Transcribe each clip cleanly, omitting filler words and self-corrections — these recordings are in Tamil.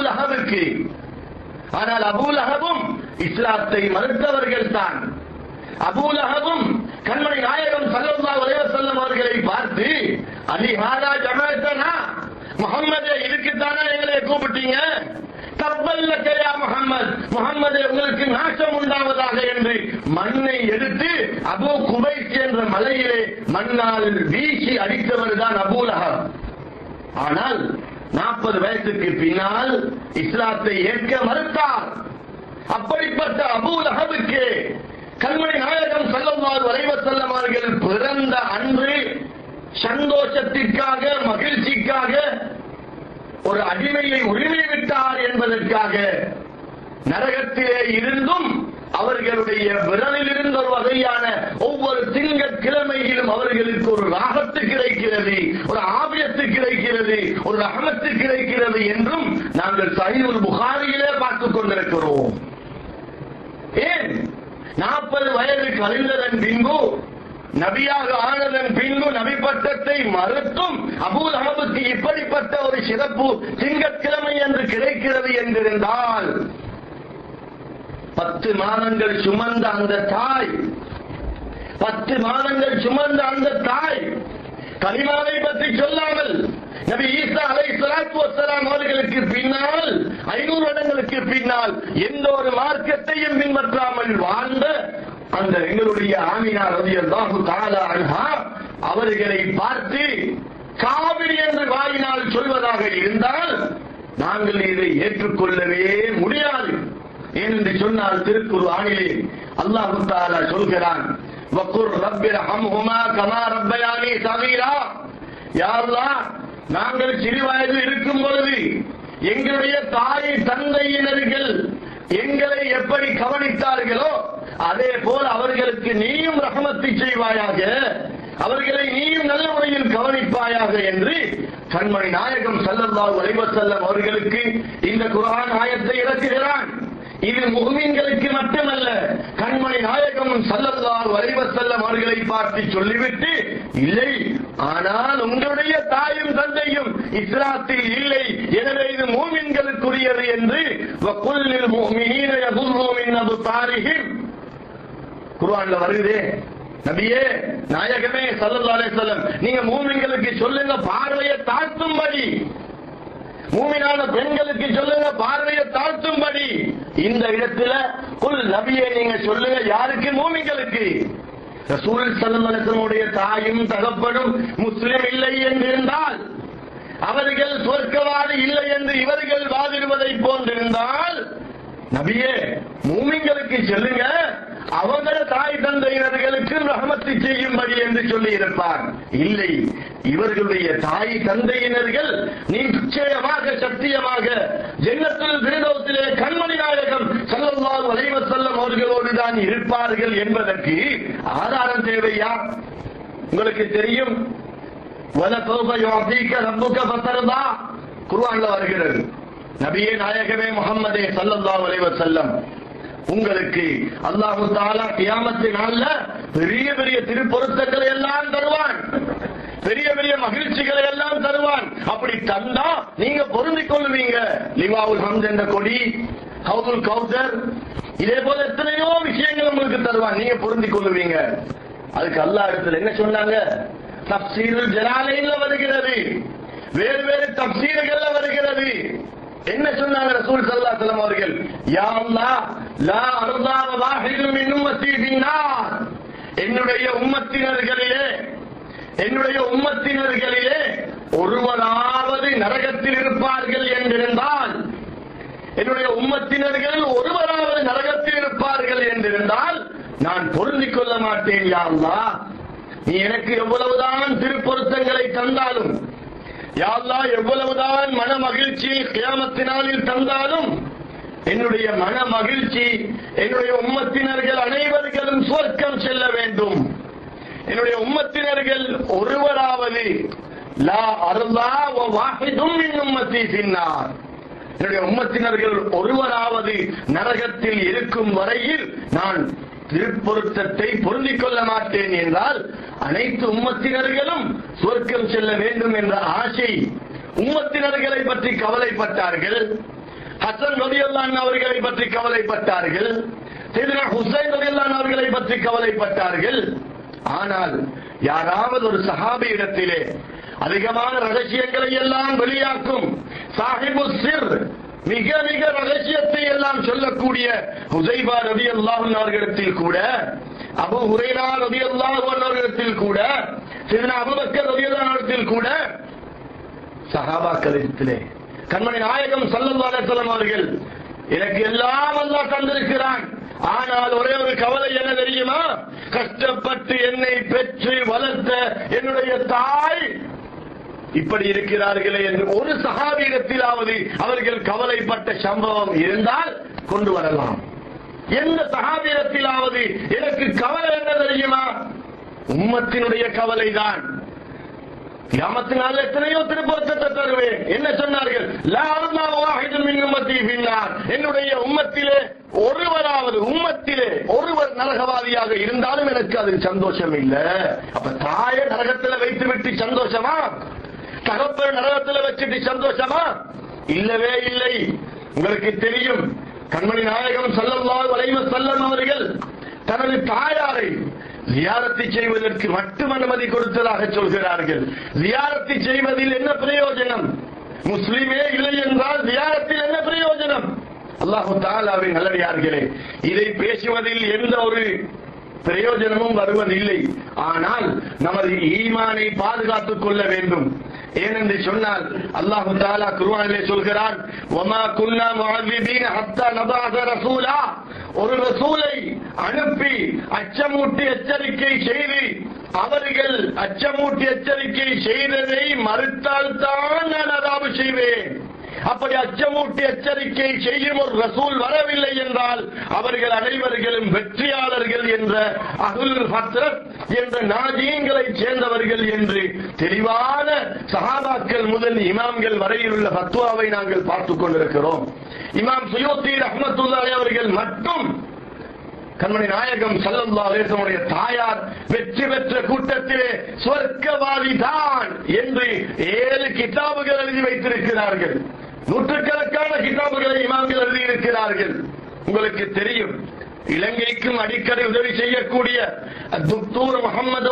லஹபுக்கு. ஆனால் அபூ லஹபும் இஸ்லாத்தை மறுத்தவர்கள் தான். அபூ லஹபும் கண்மணி நாயகம் ஸல்லல்லாஹு அலைஹி வஸல்லம் அவர்களை பார்த்து அலி ஹாதா ஜமாஅத்தனா, முஹம்மதே இதுக்குத்தானே எங்களை கூப்பிட்டீங்க, தப்பல்லக யா முஹம்மத், முஹம்மதே உங்களுக்கு நாசம் உண்டாவதாக என்று மண்ணை எடுத்து அபூ குபைஸ் என்ற மலையிலே மண்ணால் வீசி அடித்தவர் தான் அபூ லஹப். ஆனால் 40 வயசுக்கு பின்னால் இஸ்லாத்தை ஏற்க மறுத்தார். அப்படிப்பட்ட அபூ லஹபுக்கு கண்மணி நாயகம் ஸல்லல்லாஹு அலைஹி வஸல்லம் அவர்கள் பிறந்த அன்று சந்தோஷத்திற்காக மகிழ்ச்சிக்காக ஒரு அடிமையை உரிமை விட்டார் என்பதற்காக நரகத்திலே இருந்தும் அவர்களுடைய விரலில் இருந்த ஒரு வகையான ஒவ்வொரு திங்கட்கிழமையிலும் அவர்களுக்கு ஒரு ராகத்து கிடைக்கிறது, ஒரு ஆபியத்து கிடைக்கிறது, ஒரு ரஹமத்து கிடைக்கிறது என்றும் நாங்கள் சஹீஹுல் புகாரியிலே பார்த்துக் கொண்டிருக்கிறோம். ஏன் 40 வயது கழிந்ததன் பின்பு, நபியாக ஆனதன் பின்பு நபி பட்டத்தை மறுத்தும் அபூ லஹபுக்கு இப்படிப்பட்ட ஒரு சிறப்பு திங்கட்கிழமை என்று கிடைக்கிறது என்றிருந்தால் 10 மாதங்கள் சுமந்த அந்த தாய், 10 மாதங்கள் சுமந்த அந்த தாய் கலிமாவை பற்றி சொல்லாமல் நபி ஈசா அலைஹிஸ்ஸலாத்து வஸ்ஸலாம் அவர்களுக்கு பின்னால் 500 வருடங்களுக்கு பின்னால் எந்த ஒரு மார்க்கத்தையும் பின்பற்றாமல் வாழ்ந்த அந்த எங்களுடைய ஆமினா ரலியல்லாஹு தஆலா அன்ஹா அவர்களை பார்த்து காபிர் என்று வாயினால் சொல்வதாக இருந்தால் நாங்கள் இதை ஏற்றுக்கொள்ளவே முடியாது. ஏனென்று சொன்னால் திருக்குர்ஆனிலே அல்லாஹ் தஆலா சொல்கிறான், வக்குர் ரப்பிர்ஹம்ஹுமா கமா ரப்பயானி ஸகீரா. யா அல்லாஹ், நாங்கள் சிறு வயதில் இருக்கும் பொழுது எங்களுடைய தாய் தந்தையினர்கள் எங்களை எப்படி கவனித்தார்களோ அதே போல் அவர்களுக்கு நீயும் ரஹமத்தை செய்வாயாக, அவர்களை நீயும் நல்ல முறையில் கவனிப்பாயாக என்று கண்மணி நாயகம் ஸல்லல்லாஹு அலைஹி வஸல்லம் அவர்களுக்கு இந்த குர்ஆன் ஆயத்தை இறக்குகிறான். இது முஃமின்களுக்கு மட்டுமல்ல, கண்மணி நாயகம் ஸல்லல்லாஹு அலைஹி வஸல்லம் அவர்களை பார்த்து சொல்லிவிட்டு, இல்லை ஆனால் உங்களுடைய தாயும் தந்தையும் இஸ்லாத்தில் இல்லை, எனவே இது முஃமின்களுக்குரியது என்று வகுல்லில் முஃமினீன யகுல்லூ மின் அப்சாரிஹிம் குர்ஆன்ல வருதே. நபியே நாயகமே ஸல்லல்லாஹு அலைஹி வஸல்லம், நீங்க முஃமின்களுக்கு சொல்லுங்க பார்வையை தாழ்த்தும்படி, மூமினான பெண்களுக்கு சொல்லுங்க பார்வையை தாழ்த்தும்படி. இந்த இடத்துல குல் நபியே நீங்க சொல்லுங்க யாருக்கு? மூமின்களுக்கு. ரசூல் ஸல்லல்லாஹு அலைஹி வஸல்லம் தாயும் தகப்பனும் முஸ்லிம் இல்லை என்றிருந்தால், அவர்கள் சொர்க்கவாதி இல்லை என்று இவர்கள் வாதிடுவதை போன்றிருந்தால், நபியே மூமின்களுக்கு சொல்லுங்க அவங்கள தாய் தந்தையினர்களுக்கு ரஹமத்து செய்யும்படி என்று சொல்லி இருப்பார். இல்லை, இவர்களுடைய தாய் தந்தையினர்கள் நிச்சயமாக சத்தியமாக ஜன்னத்துல் ஃபிர்தௌஸிலே கண்மணி நாயகம் ஸல்லல்லாஹு அலைஹி வஸல்லம் அவர்களோடு தான் இருப்பார்கள் என்பதற்கு ஆதாரம் தேவையா? உங்களுக்கு தெரியும், வலசௌஃப யுஅதீக ரப்புக ஃபதர்தா குர்ஆன்ல வருகிறது. நபியே நாயகமே முஹம்மதே ஸல்லல்லாஹு அலைஹி வஸல்லம், உங்களுக்கு அல்லாஹ் தஆலா கியாமத்து நாள்ல பெரிய பெரிய திருப்பொருத்தங்களை எல்லாம் தருவான், பெரிய பெரிய மகிழ்ச்சிகளை எல்லாம் தருவான். அப்படி தந்தா நீங்க பொருந்திக் கொள்வீங்க. லிவாவுல் ஹம்த் என்ற கொடி, ஹவுதுல் கௌசர், இதே போல எத்தனையோ விஷயங்கள் உங்களுக்கு தருவான், நீங்க பொருந்திக் கொள்வீங்க. அதுக்கு அல்லாஹ் இடத்துல என்ன சொன்னாங்க? தஃப்சீருல் ஜலாலைன்ல வருகிறது, வேறு வேறு தஃப்சீர்கள்ல வருகிறது. என்ன சொன்னாங்க ரசூல் ஸல்லல்லாஹு அலைஹி வஸல்லம் அவர்கள்? யா அல்லாஹ் லா அர்தா வாஹிது மின் உம்மத்தி பின்னார், என்னுடைய உம்மத்தினர்களிலே ஒருவராவது நரகத்தில் இருப்பார்கள் என்றிருந்தால், என்னுடைய உம்மத்தினர்கள் ஒருவராவது நரகத்தில் இருப்பார்கள் என்றிருந்தால் நான் பொருந்திக் கொள்ள மாட்டேன். யா அல்லாஹ், நீ எனக்கு எவ்வளவுதான் திருப்பொருத்தங்களை தந்தாலும், யா அல்லாஹ் எவ்வளவுதான் மன மகிழ்ச்சி கியாமத்தினாலில் தந்தாலும், என்னுடைய மன மகிழ்ச்சி என்னுடைய உம்மத்தினர்கள் அனைவர்களும் சொர்க்கம் செல்ல வேண்டும். என்னுடைய உம்மத்தினர்கள் ஒருவராவது லா அர்லா வ வாஹிதும் மின் உம்மத்தி ஃபின்னார், என்னுடைய உம்மத்தினர்கள் ஒருவராவது நரகத்தில் இருக்கும் வரையில் நான் திருப்பொருத்தத்தை பொருந்திக் கொள்ள மாட்டேன் என்றால், அனைத்து உம்மத்தினர்களும் சொர்க்கம் செல்ல வேண்டும் என்ற ஆசை உம்மத்தினர்களை பற்றி கவலைப்பட்டார்கள். ஹசன் ரலியல்லாஹு அன்ஹு அவர்களை பற்றி கவலைப்பட்டார்கள், சையதுனா ஹுசைன் ரலியல்லாஹு அன்ஹு அவர்களை பற்றி கவலைப்பட்டார்கள். ஆனால் யாராவது ஒரு சஹாபி இடத்திலே அதிகமான ரகசியங்களை எல்லாம் வெளியாக்கும் சாஹிபு சிர், மிக மிக ரகசியத்தை எல்லாம் சொல்லக்கூடிய ஹுதைபா ரலியல்லாஹு அன்ஹு அவர்களிடத்தில் கூட, அபூ ஹுரைரா ரலியல்லாஹு அன்ஹு அவர்களிடத்தில் கூட, சையதுனா அபூபக்கர் ரலியல்லாஹு அன்ஹு அவர்களிடத்தில் கூட, சஹாபாக்களிடத்திலே கண்மணி நாயகம் ஸல்லல்லாஹு அலைஹி வஸல்லம் அவர்கள் எனக்கு எல்லாம் அல்லாஹ் தந்திருக்கிறான், ஆனால் ஒரே ஒரு கவலை என்ன தெரியுமா, கஷ்டப்பட்டு என்னை பெற்று வளர்த்த என்னுடைய தாய் இப்படி இருக்கிறார்களே என்று ஒரு சஹாபியிடத்திலாவது அவர்கள் கவலைப்பட்ட சம்பவம் இருந்தால் கொண்டு வரலாம். எந்த சஹாபியிடத்திலாவது எனக்கு கவலை என்ன தெரியுமா, உம்மத்தினுடைய கவலைதான். கியாமத்தினால் எத்தனையோ திருப்பத்தை தருவேன். என்ன சொன்னார்கள், லா அல்லாஹு வாஹிதுன் மின் உம்மத்தி ஃபின்னார், என்னுடைய உம்மத்திலே ஒருவராவது, உம்மத்திலே ஒருவர் நரகவாதியாக இருந்தாலும் எனக்கு அதில் சந்தோஷம் இல்ல. அப்ப தாய நரகத்தில் வைத்து விட்டு சந்தோஷமா, தகப்பன் நரகத்தில் வச்சுட்டு சந்தோஷமா? இல்லவே இல்லை. உங்களுக்கு தெரியும், கண்மணி நாயகம் ஸல்லல்லாஹு அலைஹி வஸல்லம் அவர்கள் தனது தாயாரை ஜியாரத்தை செய்வதற்கு மட்டும் அனுமதி கொடுத்ததாக சொல்கிறார்கள். ஜியாரத்தை செய்வதில் என்ன பிரயோஜனம்? முஸ்லிமே இல்லை என்றால் ஜியாரத்தில் என்ன பிரயோஜனம்? அல்லாஹு தஆலாவின் நல்லடியார்களே, இதை பேசுவதில் எந்த ஒரு பிரயோஜனமும் வருவதில்லை. ஆனால் நமது ஈமானை பாதுகாத்துக் கொள்ள வேண்டும். ஏனென்று சொன்னால் அல்லாஹு தஆலா குர்ஆனிலே சொல்கிறான், வமா குன்னா முஅذிபீன ஹத்தா நபஅஸ ரசூலா, ஒரு ரசூலை அனுப்பி அச்சமூட்டி எச்சரிக்கை செய்து அவர்கள் அச்சமூட்டி எச்சரிக்கை செய்ததை மறுத்தால் தான் நான் அதாபு செய்வேன். அப்படி அச்சமூட்டி எச்சரிக்கை செய்யும் ஒரு ரசூல் வரவில்லை என்றால் அவர்கள் அனைவர்களும் வெற்றியாளர்கள் என்ற அஹ்லுல் ஃபத்ரத் என்ற நாஜீங்களை சேர்ந்தவர்கள் என்று தெளிவான சஹாபாக்கள் முதல் இமாம்கள் வரையில் உள்ள ஃபத்வாவை நாங்கள் பார்த்துக் கொண்டிருக்கிறோம். இமாம் சுயூத்தி ரஹ்மத்துல்லாஹி அவர்கள் மட்டும் கண்மணி நாயகம் ஸல்லல்லாஹு அலைஹி வஸல்லம் தாயார் வெற்றி பெற்ற கூட்டத்திலே சொர்க்கவாதிதான் என்று 7 கிதாபுகள் எழுதி வைத்திருக்கிறார்கள். நூற்றுக்கணக்கான கிதாபுகளை இமாம்கள் எழுதியிருக்கிறார்கள். உங்களுக்கு தெரியும், இலங்கைக்கும் அடிக்கடி உதவி செய்யக்கூடிய துக்தூர் முஹம்மது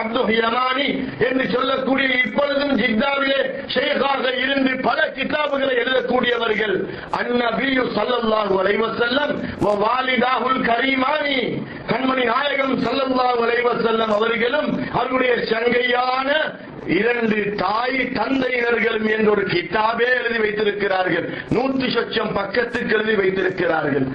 அப்துல் யமானி என்று சொல்லக்கூடிய, இப்பொழுதும் ஜித்தாவிலே ஷேகாக இருந்து பல கிதாபுகளை எழுதக்கூடியவர்கள் அந்நபியு ஸல்லல்லாஹு அலைஹி வஸல்லம் வ வாலிதாஹுல் கரீமானி, கண்மணி நாயகம் ஸல்லல்லாஹு அலைஹி வஸல்லம் அவர்களும் அவருடைய சங்கையான 2 தாய் தந்தையினர்களும் என்ற ஒரு கிதாபே எழுதி வைத்திருக்கிறார்கள். 100 சொச்சம் பக்கத்துக்கு எழுதி வைத்திருக்கிறார்கள்.